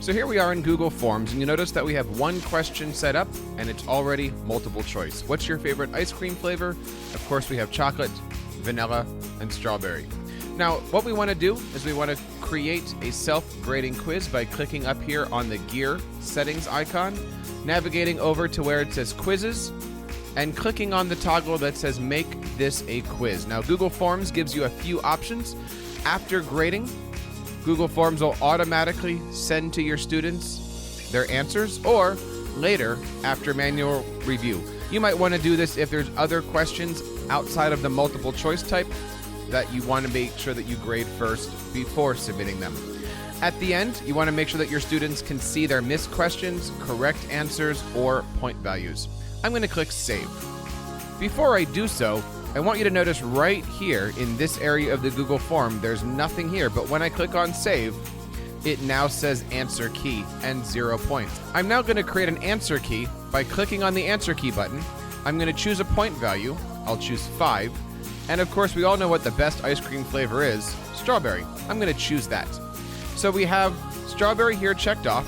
So here we are in Google Forms, and you notice that we have one question set up, and it's already multiple choice. What's your favorite ice cream flavor? Of course, we have chocolate, vanilla, and strawberry. Now, what we want to do is we want to create a self-grading quiz by clicking up here on the gear settings icon, navigating over to where it says quizzes, and clicking on the toggle that says make this a quiz. Now, Google Forms gives you a few options. After grading, Google Forms will automatically send to your students their answers, or later after manual review. You might want to do this if there's other questions outside of the multiple choice type that you want to make sure that you grade first before submitting them. At the end, you want to make sure that your students can see their missed questions, correct answers, or point values. I'm going to click Save. Before I do so, I want you to notice right here in this area of the Google form, there's nothing here, but when I click on Save, it now says Answer Key and 0 points. I'm now going to create an answer key by clicking on the Answer Key button. I'm going to choose a point value. I'll choose 5. And of course, we all know what the best ice cream flavor is, strawberry. I'm going to choose that. So we have strawberry here checked off,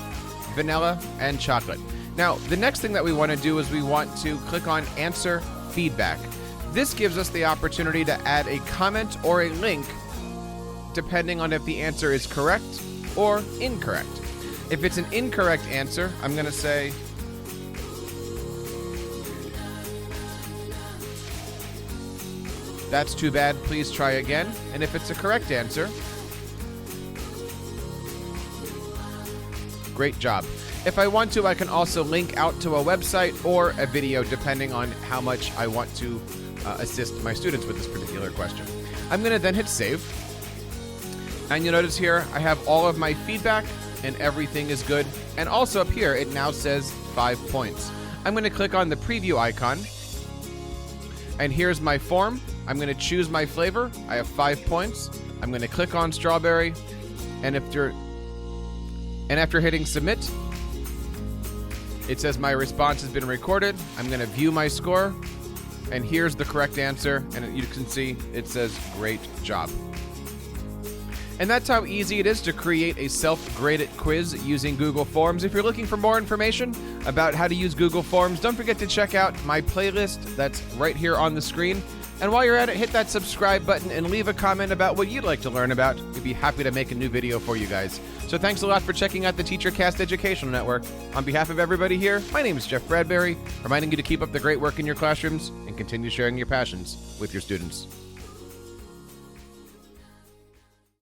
vanilla, and chocolate. Now, the next thing that we want to do is we want to click on Answer Feedback. This gives us the opportunity to add a comment or a link depending on if the answer is correct or incorrect. If it's an incorrect answer, I'm going to say, "That's too bad, please try again." And if it's a correct answer, "Great job." If I want to, I can also link out to a website or a video depending on how much I want to assist my students with this particular question. I'm going to then hit Save. And you'll notice here I have all of my feedback and everything is good. And also up here, it now says 5 points. I'm going to click on the preview icon. And here's my form. I'm going to choose my flavor. I have 5 points. I'm going to click on strawberry. And after hitting submit, it says my response has been recorded. I'm going to view my score. And here's the correct answer. And you can see it says great job. And that's how easy it is to create a self-graded quiz using Google Forms. If you're looking for more information about how to use Google Forms, don't forget to check out my playlist that's right here on the screen. And while you're at it, hit that subscribe button and leave a comment about what you'd like to learn about. We'd be happy to make a new video for you guys. So thanks a lot for checking out the TeacherCast Educational Network. On behalf of everybody here, my name is Jeff Bradbury, reminding you to keep up the great work in your classrooms and continue sharing your passions with your students.